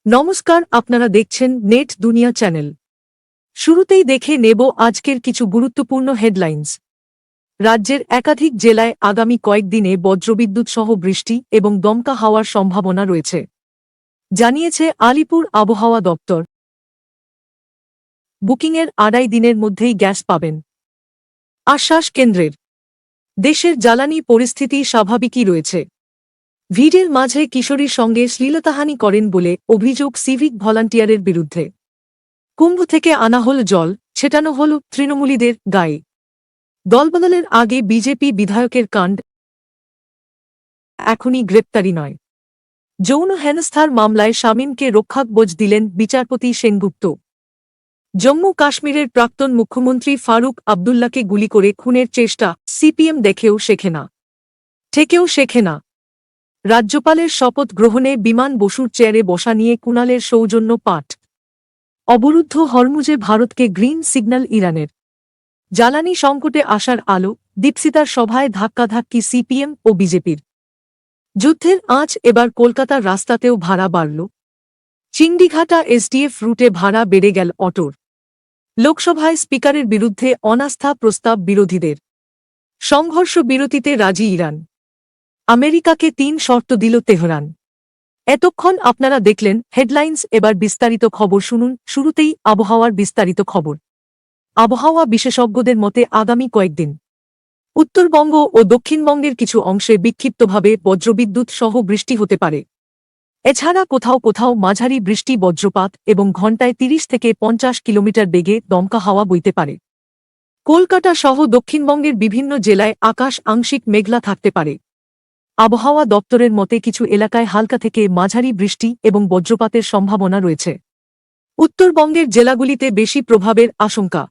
নমস্কার, আপনারা দেখছেন নেট দুনিয়া চ্যানেল। শুরুতেই দেখে নেব আজকের কিছু গুরুত্বপূর্ণ হেডলাইন্স। রাজ্যের একাধিক জেলায় আগামী কয়েকদিনে বজ্রবিদ্যুৎ সহ বৃষ্টি এবং দমকা হাওয়ার সম্ভাবনা রয়েছে, জানিয়েছে আলিপুর আবহাওয়া দপ্তর। বুকিংয়ের 2.5 দিনের মধ্যেই গ্যাস পাবেন, আশ্বাস কেন্দ্রের। দেশের জ্বালানি পরিস্থিতি স্বাভাবিকই রয়েছে। ভিড়ের মাঝে কিশোরীর সঙ্গে শ্লীলতাহানি করেন বলে অভিযোগ সিভিক ভলান্টিয়ারের বিরুদ্ধে। কুম্ভ থেকে আনা হল জল, ছেটানো হল তৃণমূলীদের গায়ে। দলবদলের আগে বিজেপি বিধায়কের কাণ্ড এখনই গ্রেপ্তারি নয়। যৌন হেনস্থার মামলায় শামীমকে রক্ষাকবচ দিলেন বিচারপতি সেনগুপ্ত। জম্মু কাশ্মীরের প্রাক্তন মুখ্যমন্ত্রী ফারুক আবদুল্লাকে গুলি করে খুনের চেষ্টা, সিপিএম দেখেও শেখে না, ঠেকেও শেখে না। রাজ্যপালের শপথ গ্রহণে বিমান বসুর চেয়ারে বসা নিয়ে কুণালের সৌজন্য পাঠ। অবরুদ্ধ হরমুজে ভারতকে গ্রিন সিগন্যাল ইরানের। জ্বালানি সংকটে আসার আলো, দীপসিতার সভায় ধাক্কাধাক্কি সিপিএম ও বিজেপির। যুদ্ধের আঁচ এবার কলকাতার রাস্তাতেও ভাড়া বাড়ল। চিংড়িঘাটা এসডিএফ রুটে ভাড়া বেড়ে গেল অটোর। লোকসভায় স্পিকারের বিরুদ্ধে অনাস্থা প্রস্তাব বিরোধীদের। সংঘর্ষ বিরতিতে রাজি ইরান। আমেরিকাকে 3 শর্ত দিল তেহরান। এতক্ষণ আপনারা দেখলেন হেডলাইন্স, এবার বিস্তারিত খবর শুনুন। শুরুতেই আবহাওয়ার বিস্তারিত খবর। আবহাওয়া বিশেষজ্ঞদের মতে আগামী কয়েকদিন উত্তরবঙ্গ ও দক্ষিণবঙ্গের কিছু অংশে বিক্ষিপ্তভাবে বজ্রবিদ্যুৎ সহ বৃষ্টি হতে পারে। এছাড়া কোথাও কোথাও মাঝারি বৃষ্টি, বজ্রপাত এবং ঘণ্টায় 30 থেকে 50 কিলোমিটার বেগে দমকা হাওয়া বইতে পারে। কলকাতা সহ দক্ষিণবঙ্গের বিভিন্ন জেলায় আকাশ আংশিক মেঘলা থাকতে পারে। আবহাওয়া দপ্তরের মতে কিছু এলাকায় হালকা থেকে মাঝারি বৃষ্টি এবং বজ্রপাতের সম্ভাবনা রয়েছে। উত্তরবঙ্গের জেলাগুলিতে বেশি প্রভাবের আশঙ্কা,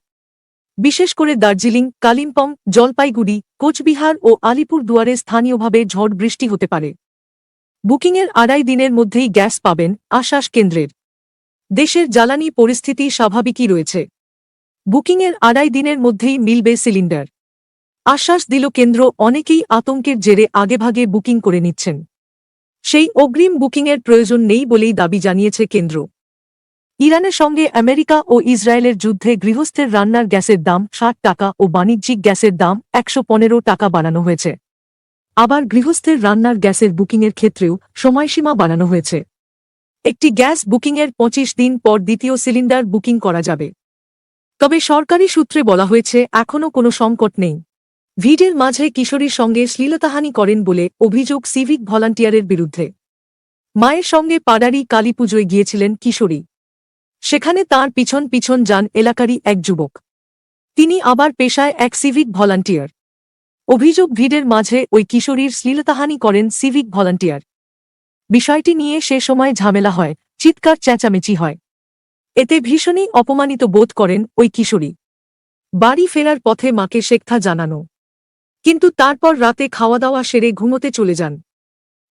বিশেষ করে দার্জিলিং, কালিম্পং, জলপাইগুড়ি, কোচবিহার ও আলিপুর দুয়ারে স্থানীয়ভাবে ঝড় বৃষ্টি হতে পারে। বুকিংয়ের 2.5 দিনের মধ্যেই গ্যাস পাবেন, আশ্বাস কেন্দ্রের। দেশের জ্বালানি পরিস্থিতি স্বাভাবিকই রয়েছে। বুকিংয়ের 2.5 দিনের মধ্যেই মিলবে সিলিন্ডার, আশ্বাস দিল কেন্দ্র। অনেকেই আতঙ্কের জেরে আগেভাগে বুকিং করে নিচ্ছেন। সেই অগ্রিম বুকিংয়ের প্রয়োজন নেই বলেই দাবি জানিয়েছে কেন্দ্র। ইরানের সঙ্গে আমেরিকা ও ইসরায়েলের যুদ্ধে গৃহস্থের রান্নার গ্যাসের দাম 60 টাকা ও বাণিজ্যিক গ্যাসের দাম 115 টাকা বাড়ানো হয়েছে। আবার গৃহস্থের রান্নার গ্যাসের বুকিংয়ের ক্ষেত্রেও সময়সীমা বাড়ানো হয়েছে। একটি গ্যাস বুকিংয়ের 25 দিন পর দ্বিতীয় সিলিন্ডার বুকিং করা যাবে। তবে সরকারি সূত্রে বলা হয়েছে এখনও কোনো সংকট নেই। ভিড়ের মাঝে কিশোরীর সঙ্গে শ্লীলতাহানি করেন বলে অভিযোগ সিভিক ভলান্টিয়ারের বিরুদ্ধে। মায়ের সঙ্গে পাড়ারি কালীপুজোয় গিয়েছিলেন কিশোরী। সেখানে তাঁর পিছন পিছন যান এলাকারই এক যুবক। তিনি আবার পেশায় এক সিভিক ভলান্টিয়ার। অভিযোগ, ভিড়ের মাঝে ওই কিশোরীর শ্লীলতাহানি করেন সিভিক ভলান্টিয়ার। বিষয়টি নিয়ে সে সময় ঝামেলা হয়, চিৎকার চেঁচামেচি হয়। এতে ভীষণই অপমানিত বোধ করেন ওই কিশোরী। বাড়ি ফেরার পথে মাকে শেকথা জানানো, কিন্তু তারপর রাতে খাওয়া দাওয়া সেরে ঘুমোতে চলে যান।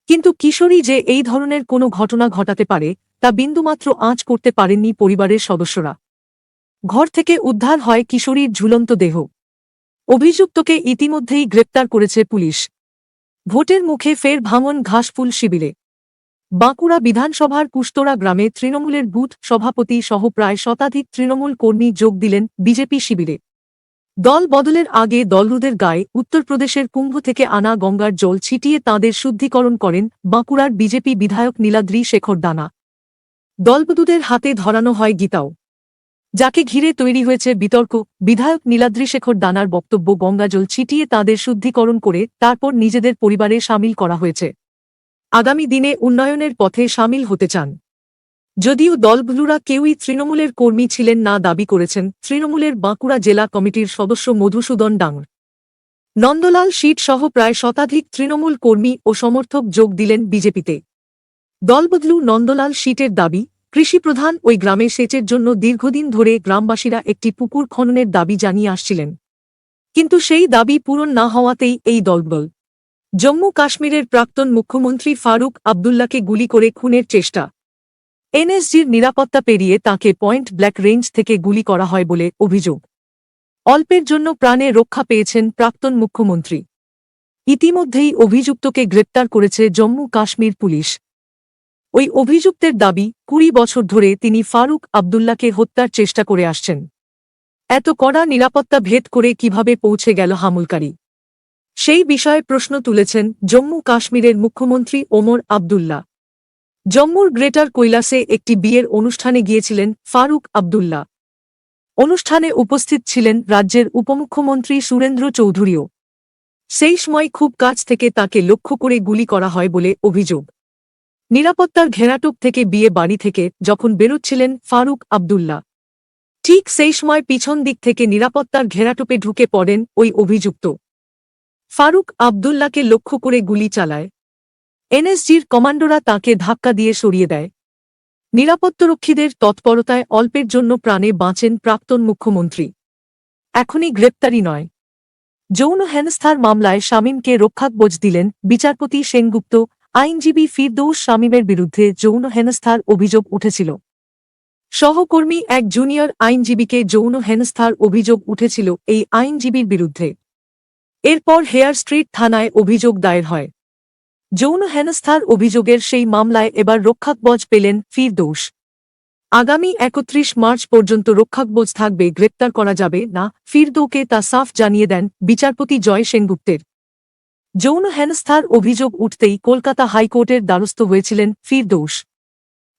কিন্তু কিশোরী যে এই ধরনের কোনো ঘটনা ঘটাতে পারে তা বিন্দুমাত্র আঁচ করতে পারেননি পরিবারের সদস্যরা। ঘর থেকে উদ্ধার হয় কিশোরীর ঝুলন্ত দেহ। অভিযুক্তকে ইতিমধ্যেই গ্রেপ্তার করেছে পুলিশ। ভোটের মুখে ফের ভাঙন ঘাসফুল শিবিরে। বাঁকুড়া বিধানসভার কুস্তরা গ্রামে তৃণমূলের বুথ সভাপতি সহ প্রায় শতাধিক তৃণমূল কর্মী যোগ দিলেন বিজেপি শিবিরে। দল বদলের আগে দলরুদের গায়ে উত্তরপ্রদেশের কুম্ভ থেকে আনা গঙ্গার জল ছিটিয়ে তাঁদের শুদ্ধিকরণ করেন বাঁকুড়ার বিজেপি বিধায়ক নীলাদ্রি শেখর দানা। দলবদলুদের হাতে ধরানো হয় গীতাও, যাকে ঘিরে তৈরি হয়েছে বিতর্ক। বিধায়ক নীলাদ্রি শেখর দানার বক্তব্য, গঙ্গাজল ছিটিয়ে তাঁদের শুদ্ধিকরণ করে তারপর নিজেদের পরিবারে সামিল করা হয়েছে। আগামী দিনে উন্নয়নের পথে সামিল হতে চান। যদিও দলবদলুরা কেউই তৃণমূলের কর্মী ছিলেন না দাবি করেছেন তৃণমূলের বাঁকুড়া জেলা কমিটির সদস্য মধুসূদন ডাঙ্গর। নন্দলাল শীট সহ প্রায় শতাধিক তৃণমূল কর্মী ও সমর্থক যোগ দিলেন বিজেপিতে। দলবদলু নন্দলাল শীটের দাবি, কৃষিপ্রধান ওই গ্রামে সেচের জন্য দীর্ঘদিন ধরে গ্রামবাসীরা একটি পুকুর খননের দাবি জানিয়ে আসছিলেন, কিন্তু সেই দাবি পূরণ না হওয়াতেই এই দলবদল। জম্মু কাশ্মীরের প্রাক্তন মুখ্যমন্ত্রী ফারুক আবদুল্লাকে গুলি করে খুনের চেষ্টা। এনএসজির নিরাপত্তা পেরিয়ে তাঁকে পয়েন্ট ব্ল্যাক রেঞ্জ থেকে গুলি করা হয় বলে অভিযোগ। অল্পের জন্য প্রাণে রক্ষা পেয়েছেন প্রাক্তন মুখ্যমন্ত্রী। ইতিমধ্যেই অভিযুক্তকে গ্রেপ্তার করেছে জম্মু কাশ্মীর পুলিশ। ওই অভিযুক্তের দাবি ২০ বছর ধরে তিনি ফারুক আব্দুল্লাহকে হত্যার চেষ্টা করে আসছেন। এত কড়া নিরাপত্তা ভেদ করে কিভাবে পৌঁছে গেল হামলকারী, সেই বিষয়ে প্রশ্ন তুলেছেন জম্মু কাশ্মীরের মুখ্যমন্ত্রী ওমর আবদুল্লা। জম্মুর গ্রেটার কৈলাসে একটি বিয়ের অনুষ্ঠানে গিয়েছিলেন ফারুক আবদুল্লা। অনুষ্ঠানে উপস্থিত ছিলেন রাজ্যের উপমুখ্যমন্ত্রী সুরেন্দ্র চৌধুরীও। সেই সময় খুব কাছ থেকে তাকে লক্ষ্য করে গুলি করা হয় বলে অভিযোগ। নিরাপত্তার ঘেরাটোপ থেকে বিয়ে বাড়ি থেকে যখন বেরোচ্ছিলেন ফারুক আবদুল্লা, ঠিক সেই সময় পিছন দিক থেকে নিরাপত্তার ঘেরাটোপে ঢুকে পড়েন ওই অভিযুক্ত। ফারুক আবদুল্লাকে লক্ষ্য করে গুলি চালায়। এনএসজির কমান্ডোরা তাকে ধাক্কা দিয়ে সরিয়ে দেয়। নিরাপত্তারক্ষীদের তৎপরতায় অল্পের জন্য প্রাণে বাঁচেন প্রাক্তন মুখ্যমন্ত্রী। এখনই গ্রেপ্তারি নয়। যৌন হেনস্থার মামলায় শামীমকে রক্ষাকবচ দিলেন বিচারপতি সেনগুপ্ত। আইনজীবী ফিরদৌস শামীমের বিরুদ্ধে যৌন হেনস্থার অভিযোগ উঠেছিল। সহকর্মী এক জুনিয়র আইনজীবীকে যৌন হেনস্থার অভিযোগ উঠেছিল এই আইনজীবীর বিরুদ্ধে। এরপর হেয়ার স্ট্রিট থানায় অভিযোগ দায়ের হয়। যৌন হেনস্থার অভিযোগের সেই মামলায় এবার রক্ষাকবচ পেলেন ফিরদৌস। আগামী ৩১ মার্চ পর্যন্ত রক্ষাকবচ থাকবে, গ্রেপ্তার করা যাবে না ফিরদৌসকে তা সাফ জানিয়ে দেন বিচারপতি জয় সেনগুপ্তের। যৌন হেনস্থার অভিযোগ উঠতেই কলকাতা হাইকোর্টের দ্বারস্থ হয়েছিলেন ফিরদৌস।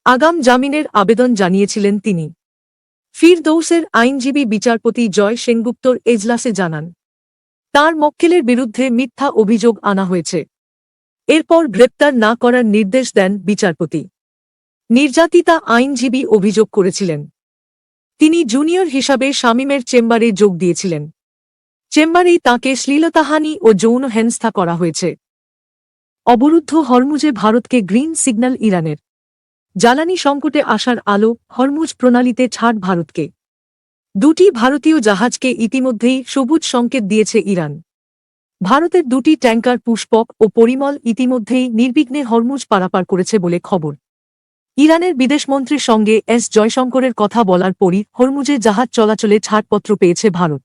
আগাম জামিনের আবেদন জানিয়েছিলেন তিনি। ফিরদৌসের আইনজীবী বিচারপতি জয় সেনগুপ্তর এজলাসে জানান, তাঁর মক্কেলের বিরুদ্ধে মিথ্যা অভিযোগ আনা হয়েছে। এরপর গ্রেপ্তার না করার নির্দেশ দেন বিচারপতি। নির্যাতিতা আইনজীবী অভিযোগ করেছিলেন, তিনি জুনিয়র হিসাবে শামীমের চেম্বারে যোগ দিয়েছিলেন। চেম্বারেই তাঁকে শ্লীলতাহানি ও যৌন হেনস্থা করা হয়েছে। অবরুদ্ধ হরমুজে ভারতকে গ্রিন সিগন্যাল ইরানের। জ্বালানি সংকটে আসার আলো, হরমুজ প্রণালীতে ছাড় ভারতকে। দুটি ভারতীয় জাহাজকে ইতিমধ্যেই সবুজ সংকেত দিয়েছে ইরান। ভারতের দুটি ট্যাঙ্কার পুষ্পক ও পরিমল ইতিমধ্যেই নির্বিঘ্নে হরমুজ পারাপার করেছে বলে খবর। ইরানের বিদেশমন্ত্রীর সঙ্গে এস জয়শঙ্করের কথা বলার পরই হরমুজে জাহাজ চলাচলে ছাড়পত্র পেয়েছে ভারত।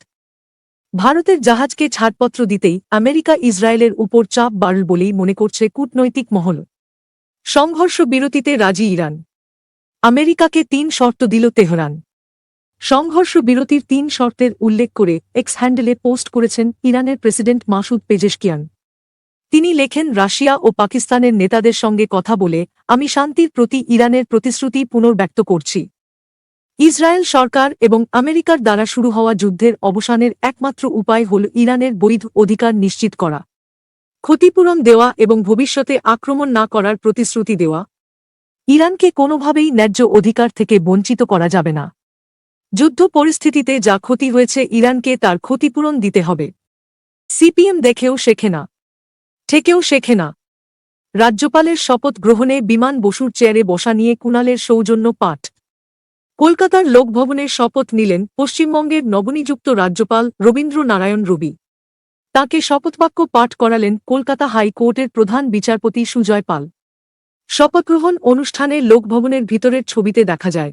ভারতের জাহাজকে ছাড়পত্র দিতেই আমেরিকা ইসরায়েলের উপর চাপ বাড়ল বলেই মনে করছে কূটনৈতিক মহল। সংঘর্ষ বিরতিতে রাজি ইরান। আমেরিকাকে ৩ শর্ত দিল তেহরান। সংঘর্ষ বিরতির ৩ শর্তের উল্লেখ করে এক্স হ্যান্ডেলে পোস্ট করেছেন ইরানের প্রেসিডেন্ট মাসুদ পেজেশকিয়ান। তিনি লেখেন, রাশিয়া ও পাকিস্তানের নেতাদের সঙ্গে কথা বলে আমি শান্তির প্রতি ইরানের প্রতিশ্রুতি পুনর্ব্যক্ত করছি। ইসরায়েল সরকার এবং আমেরিকার দ্বারা শুরু হওয়া যুদ্ধের অবসানের একমাত্র উপায় হল ইরানের বৈধ অধিকার নিশ্চিত করা, ক্ষতিপূরণ দেওয়া এবং ভবিষ্যতে আক্রমণ না করার প্রতিশ্রুতি দেওয়া। ইরানকে কোনোভাবেই ন্যায্য অধিকার থেকে বঞ্চিত করা যাবে না। যুদ্ধ পরিস্থিতিতে যা ক্ষতি হয়েছে ইরানকে তার ক্ষতিপূরণ দিতে হবে। সিপিএম দেখেও শেখে না, ঠেকেও শেখে না। রাজ্যপালের শপথ গ্রহণে বিমান বসুর চেয়ারে বসা নিয়ে কুণালের সৌজন্য পাঠ। কলকাতার লোকভবনের শপথ নিলেন পশ্চিমবঙ্গের নবনিযুক্ত রাজ্যপাল রবীন্দ্র নারায়ণ রবি। তাঁকে শপথবাক্য পাঠ করালেন কলকাতা হাইকোর্টের প্রধান বিচারপতি সুজয় পাল। শপথগ্রহণ অনুষ্ঠানে লোকভবনের ভিতরের ছবিতে দেখা যায়,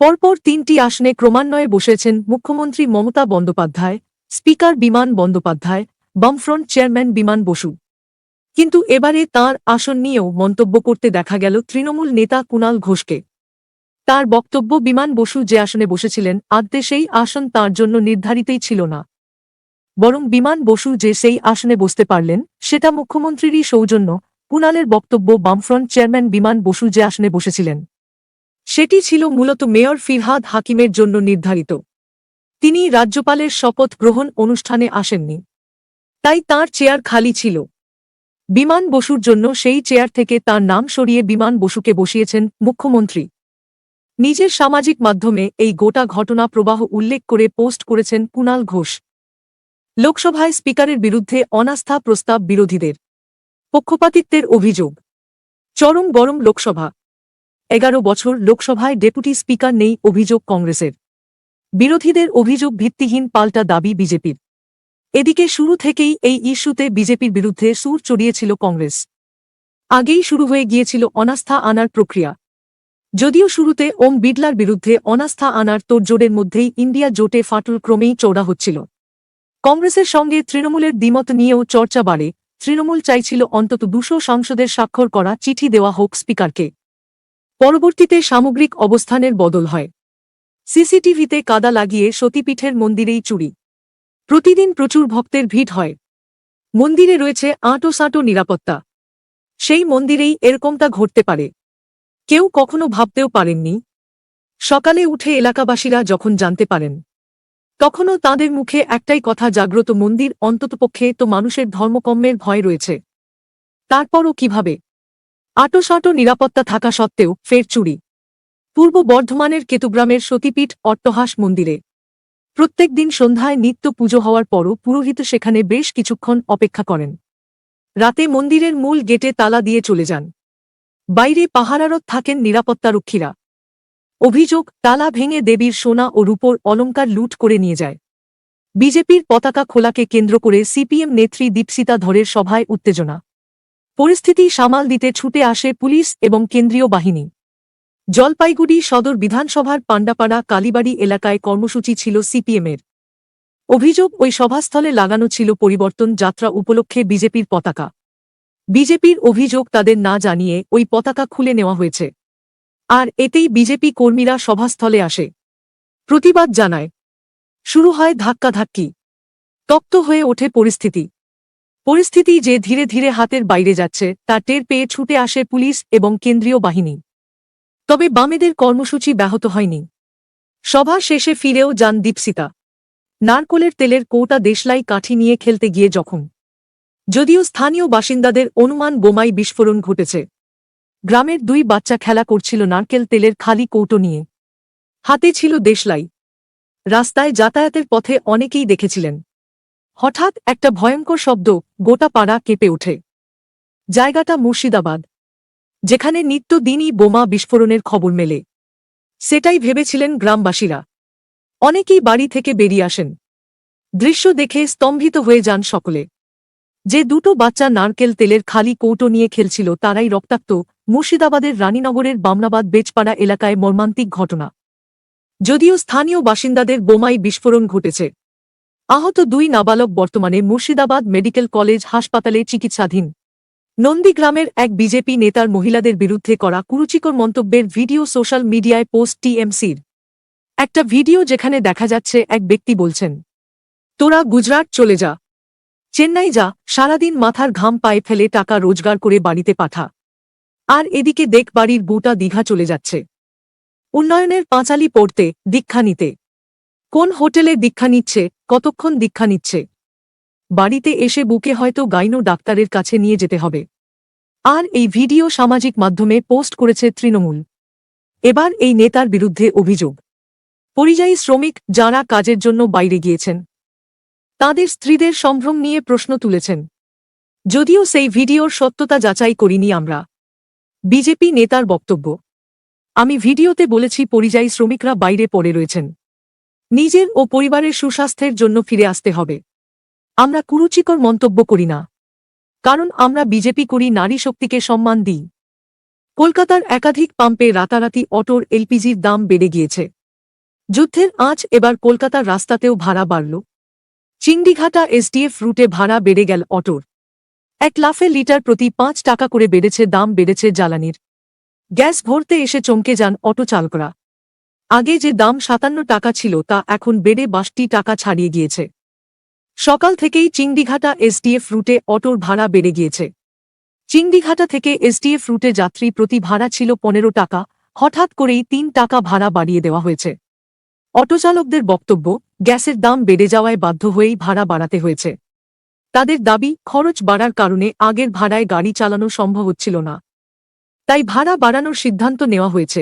পরপর ৩টি আসনে ক্রমান্বয়ে বসেছেন মুখ্যমন্ত্রী মমতা বন্দ্যোপাধ্যায়, স্পিকার বিমান বন্দ্যোপাধ্যায়, বামফ্রন্ট চেয়ারম্যান বিমান বসু। কিন্তু এবারে তাঁর আসন নিয়েও মন্তব্য করতে দেখা গেল তৃণমূল নেতা কুণাল ঘোষকে। তার বক্তব্য, বিমান বসু যে আসনে বসেছিলেন আদতে সেই আসন তাঁর জন্য নির্ধারিতই ছিল না, বরং বিমান বসু যে সেই আসনে বসতে পারলেন সেটা মুখ্যমন্ত্রীরই সৌজন্য। কুণালের বক্তব্য, বামফ্রন্ট চেয়ারম্যান বিমান বসু যে আসনে বসেছিলেন সেটি ছিল মূলত মেয়র ফিরহাদ হাকিমের জন্য নির্ধারিত। তিনি রাজ্যপালের শপথ গ্রহণ অনুষ্ঠানে আসেননি, তাই তাঁর চেয়ার খালি ছিল। বিমান বসুর জন্য সেই চেয়ার থেকে তাঁর নাম সরিয়ে বিমান বসুকে বসিয়েছেন মুখ্যমন্ত্রী। নিজের সামাজিক মাধ্যমে এই গোটা ঘটনা প্রবাহ উল্লেখ করে পোস্ট করেছেন কুণাল ঘোষ। লোকসভায় স্পিকারের বিরুদ্ধে অনাস্থা প্রস্তাব, বিরোধীদের পক্ষপাতিত্বের অভিযোগ। চরম গরম লোকসভা। 11 বছর লোকসভায় ডেপুটি স্পিকার নেই, অভিযোগ কংগ্রেসের। বিরোধীদের অভিযোগ ভিত্তিহীন, পাল্টা দাবি বিজেপির। এদিকে শুরু থেকেই এই ইস্যুতে বিজেপির বিরুদ্ধে সুর চড়িয়েছিল কংগ্রেস। আগেই শুরু হয়ে গিয়েছিল অনাস্থা আনার প্রক্রিয়া। যদিও শুরুতে ওম বিড়লার বিরুদ্ধে অনাস্থা আনার তোড়জোড়ের মধ্যেই ইন্ডিয়া জোটে ফাটল ক্রমেই চওড়া হচ্ছিল। কংগ্রেসের সঙ্গে তৃণমূলের দ্বিমত নিয়েও চর্চা বাড়ে। তৃণমূল চাইছিল অন্তত 200 সাংসদের স্বাক্ষর করা চিঠি দেওয়া হোক স্পিকারকে। পরবর্তীতে সামগ্রিক অবস্থানের বদল হয়। সিসিটিভিতে কাদা লাগিয়ে সতীপীঠের মন্দিরেই চুরি। প্রতিদিন প্রচুর ভক্তের ভিড় হয়। মন্দিরে রয়েছে আঁটোসাঁটো নিরাপত্তা। সেই মন্দিরেই এরকমটা ঘটতে পারে, কেউ কখনো ভাবতেও পারেননি। সকালে উঠে এলাকাবাসীরা যখন জানতে পারেন, তখনও তাঁদের মুখে একটাই কথা, জাগ্রত মন্দির, অন্ততপক্ষে তো মানুষের ধর্মকম্মের ভয় রয়েছে। তারপরও কিভাবে? আঁটোসাঁটো নিরাপত্তা থাকা সত্ত্বেও ফের চুরি। পূর্ব বর্ধমানের কেতুগ্রামের সতীপীঠ অট্টহাস মন্দিরে প্রত্যেক দিন সন্ধ্যায় নিত্য পুজো হওয়ার পরও পুরোহিত সেখানে বেশ কিছুক্ষণ অপেক্ষা করেন। রাতে মন্দিরের মূল গেটে তালা দিয়ে চলে যান। বাইরে পাহারারত থাকেন নিরাপত্তারক্ষীরা। অভিযোগ, তালা ভেঙে দেবীর সোনা ও রূপোর অলংকার লুট করে নিয়ে যায়। বিজেপির পতাকা খোলাকে কেন্দ্র করে সিপিএম নেত্রী দীপশিতা ধরের সভায় উত্তেজনা। পরিস্থিতি সামাল দিতে ছুটে আসে পুলিশ এবং কেন্দ্রীয় বাহিনী। জলপাইগুড়ি সদর বিধানসভার পাণ্ডাপাড়া কালীবাড়ি এলাকায় কর্মসূচি ছিল সিপিএমের। অভিযোগ, ওই সভাস্থলে লাগানো ছিল পরিবর্তন যাত্রা উপলক্ষে বিজেপির পতাকা। বিজেপির অভিযোগ, তাদের না জানিয়ে ওই পতাকা খুলে নেওয়া হয়েছে। আর এতেই বিজেপি কর্মীরা সভাস্থলে আসে, প্রতিবাদ জানায়। শুরু হয় ধাক্কাধাক্কি। তপ্ত হয়ে ওঠে পরিস্থিতি যে ধীরে ধীরে হাতের বাইরে যাচ্ছে তা টের পেয়ে ছুটে আসে পুলিশ এবং কেন্দ্রীয় বাহিনী। তবে বামেদের কর্মসূচি ব্যাহত হয়নি। সভা শেষে ফিরেও যান দীপশিতা। নারকোলের তেলের কৌটা দেশলাই কাঠি নিয়ে খেলতে গিয়ে জখম। যদিও স্থানীয় বাসিন্দাদের অনুমান বোমায় বিস্ফোরণ ঘটেছে। গ্রামের 2 বাচ্চা খেলা করছিল নারকেল তেলের খালি কৌটো নিয়ে। হাতে ছিল দেশলাই। রাস্তায় যাতায়াতের পথে অনেকেই দেখেছিলেন। হঠাৎ একটা ভয়ঙ্কর শব্দ, গোটা পাড়া কেঁপে ওঠে। জায়গাটা মুর্শিদাবাদ, যেখানে নিত্যদিনই বোমা বিস্ফোরণের খবর মেলে। সেটাই ভেবেছিলেন গ্রামবাসীরা। অনেকেই বাড়ি থেকে বেরিয়ে আসেন। দৃশ্য দেখে স্তম্ভিত হয়ে যান সকলে। যে 2 বাচ্চা নারকেল তেলের খালি কৌটো নিয়ে খেলছিল তারাই রক্তাক্ত। মুর্শিদাবাদের রানীনগরের বামনাবাদ বেজপাড়া এলাকায় মর্মান্তিক ঘটনা। যদিও স্থানীয় বাসিন্দাদের বোমায় বিস্ফোরণ ঘটেছে। আহত 2 নাবালক বর্তমানে মুর্শিদাবাদ মেডিকেল কলেজ হাসপাতালে চিকিৎসাধীন। নন্দীগ্রামের এক বিজেপি নেতার মহিলাদের বিরুদ্ধে করা কুরুচিকর মন্তব্যের ভিডিও সোশ্যাল মিডিয়ায় পোস্ট টিএমসির। একটা ভিডিও যেখানে দেখা যাচ্ছে এক ব্যক্তি বলছেন, তোরা গুজরাট চলে যা, চেন্নাই যা, সারাদিন মাথার ঘাম পায়ে ফেলে টাকা রোজগার করে বাড়িতে পাঠা। আর এদিকে দেখ বাড়ির বউটা দীঘা চলে যাচ্ছে উন্নয়নের পাঁচালি পড়তে, দীক্ষা নিতে। কোন হোটেলে দীক্ষা নিচ্ছে, কতক্ষণ দীক্ষা নিচ্ছে? বাড়িতে এসে বুকে হয়তো গাইনো ডাক্তারের কাছে নিয়ে যেতে হবে। আর এই ভিডিও সামাজিক মাধ্যমে পোস্ট করেছে তৃণমূল। এবার এই নেতার বিরুদ্ধে অভিযোগ, পরিযায়ী শ্রমিক যাঁরা কাজের জন্য বাইরে গিয়েছেন তাদের স্ত্রীদের সম্ভ্রম নিয়ে প্রশ্ন তুলেছেন। যদিও সেই ভিডিওর সত্যতা যাচাই করিনি আমরা। বিজেপি নেতার বক্তব্য, আমি ভিডিওতে বলেছি পরিযায়ী শ্রমিকরা বাইরে পড়ে রয়েছেন। নিজের ও পরিবারের সুস্বাস্থ্যের জন্য ফিরে আসতে হবে। আমরা কুরুচিকর মন্তব্য করি না, কারণ আমরা বিজেপি করি, নারী শক্তিকে সম্মান দিই। কলকাতার একাধিক পাম্পে রাতারাতি অটোর এলপিজির দাম বেড়ে গিয়েছে। যুদ্ধের আঁচ এবার কলকাতার রাস্তাতেও ভাড়া বাড়ল। চিংড়িঘাটা এসডিএফ রুটে ভাড়া বেড়ে গেল অটোর। 1 লাফে লিটার প্রতি 5 টাকা করে বেড়েছে দাম, বেড়েছে জ্বালানির। গ্যাস ভরতে এসে চমকে যান অটো চালকরা। আগে যে দাম 57 টাকা ছিল তা এখন বেড়ে 62 টাকা ছাড়িয়ে গিয়েছে। সকাল থেকেই চিংড়িঘাটা এসডিএফ রুটে অটোর ভাড়া বেড়ে গিয়েছে। চিংড়িঘাটা থেকে এসডিএফ রুটে যাত্রী প্রতি ভাড়া ছিল 15 টাকা, হঠাৎ করেই 3 টাকা ভাড়া বাড়িয়ে দেওয়া হয়েছে। অটোচালকদের বক্তব্য, গ্যাসের দাম বেড়ে যাওয়ায় বাধ্য হয়েই ভাড়া বাড়াতে হয়েছে। তাদের দাবি, খরচ বাড়ার কারণে আগের ভাড়ায় গাড়ি চালানো সম্ভব হচ্ছিল না, তাই ভাড়া বাড়ানোর সিদ্ধান্ত নেওয়া হয়েছে।